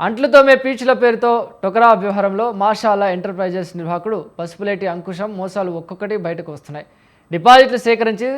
అంట్లు తోమే పీచుల పేరుతో టొకరా వ్యవహారంలో మాషాల్లా ఎంటర్ప్రైజెస్ నిర్వాహకుడు పసుపులేటి అంకుశం మోసాలు ఒక్కొక్కటి బయటకు వస్తున్నాయి. డిపాజిట్లు సేకరించి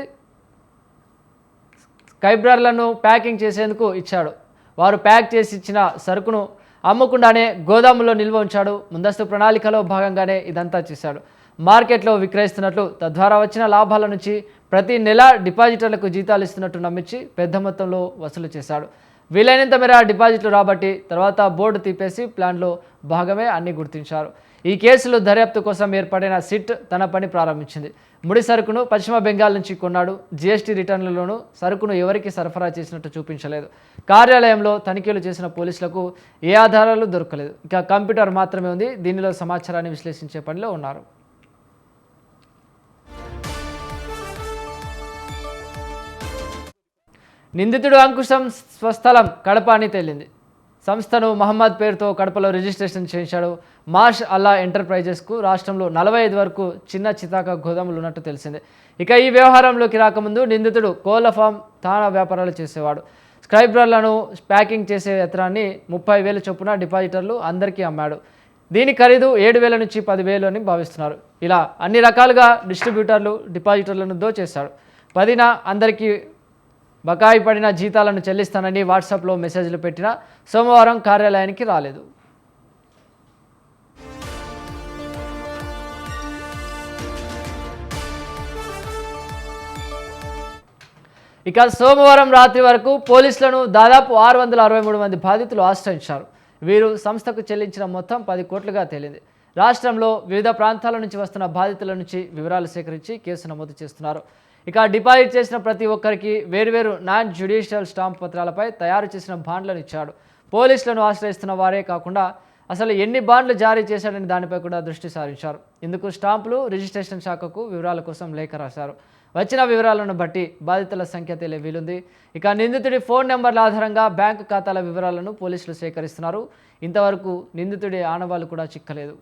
స్క్రైబర్లను ప్యాకింగ్ చేసేందుకు ఇచ్చాడు. వారు ప్యాక్ చేసి ఇచ్చిన సరుకును అమ్మకుండానే గోదాములో నిల్వ ఉంచాడు. ముందస్తు ప్రణాళికలో భాగంగానే ఇదంతా చేశాడు. మార్కెట్లో విక్రయిస్తున్నట్లు, తద్వారా వచ్చిన లాభాల నుంచి ప్రతి నెల డిపాజిటర్లకు జీతాలు ఇస్తున్నట్టు నమ్మించి పెద్ద మొత్తంలో వసూలు చేశాడు. వీలైనంత మేర డిపాజిట్లు రాబట్టి తర్వాత బోర్డు తీపేసి ప్లాన్లో భాగమే అన్ని గుర్తించారు. ఈ కేసులో దర్యాప్తు కోసం ఏర్పడిన సిట్ తన పని ప్రారంభించింది. ముడి సరుకును పశ్చిమ బెంగాల్ నుంచి కొన్నాడు. జీఎస్టీ రిటర్నులలోనూ సరుకును ఎవరికి సరఫరా చేసినట్టు చూపించలేదు. కార్యాలయంలో తనిఖీలు చేసిన పోలీసులకు ఏ ఆధారాలు దొరకలేదు. ఇక కంప్యూటర్ మాత్రమే ఉంది. దీనిలో సమాచారాన్ని విశ్లేషించే పనిలో ఉన్నారు. నిందితుడు అంకుశం స్వస్థలం కడప అని తేలింది. సంస్థను మహమ్మద్ పేరుతో కడపలో రిజిస్ట్రేషన్ చేయించాడు. మాష్ అల్లా ఎంటర్ప్రైజెస్కు రాష్ట్రంలో 45 వరకు చిన్న చితాక గోదాములు ఉన్నట్టు తెలిసింది. ఇక ఈ వ్యవహారంలోకి రాకముందు నిందితుడు కోళ్ల ఫామ్ తానా వ్యాపారాలు చేసేవాడు. స్క్రైబర్లను ప్యాకింగ్ చేసే యంత్రాన్ని 30,000 చొప్పున డిపాజిటర్లు అందరికీ అమ్మాడు. దీని ఖరీదు 7,000 నుంచి 10,000 అని భావిస్తున్నారు. ఇలా అన్ని రకాలుగా డిస్ట్రిబ్యూటర్లు డిపాజిటర్లను దోచేశాడు. 10న అందరికీ బకాయి పడిన జీతాలను చెల్లిస్తానని వాట్సాప్లో మెసేజ్లు పెట్టినా సోమవారం కార్యాలయానికి రాలేదు. ఇక సోమవారం రాత్రి వరకు పోలీసులను దాదాపు 663 మంది బాధితులు ఆశ్రయించారు. వీరు సంస్థకు చెల్లించిన మొత్తం 10 కోట్లుగా తేలింది. రాష్ట్రంలో వివిధ ప్రాంతాల నుంచి వస్తున్న బాధితుల నుంచి వివరాలు సేకరించి కేసు నమోదు చేస్తున్నారు. ఇక డిపాజిట్ చేసిన ప్రతి ఒక్కరికి వేర్వేరు నాన్ జ్యుడిషియల్ స్టాంప్ పత్రాలపై తయారు చేసిన బాండ్లను ఇచ్చాడు. పోలీసులను ఆశ్రయిస్తున్న వారే కాకుండా అసలు ఎన్ని బాండ్లు జారీ చేశాడని దానిపై కూడా దృష్టి సారించారు. ఇందుకు స్టాంపులు రిజిస్ట్రేషన్ శాఖకు వివరాల కోసం లేఖ రాశారు. వచ్చిన వివరాలను బట్టి బాధితుల సంఖ్య తెలియ వీలుంది. ఇక నిందితుడి ఫోన్ నెంబర్ల ఆధారంగా బ్యాంకు ఖాతాల వివరాలను పోలీసులు సేకరిస్తున్నారు. ఇంతవరకు నిందితుడి ఆనవాళ్లు కూడా చిక్కలేదు.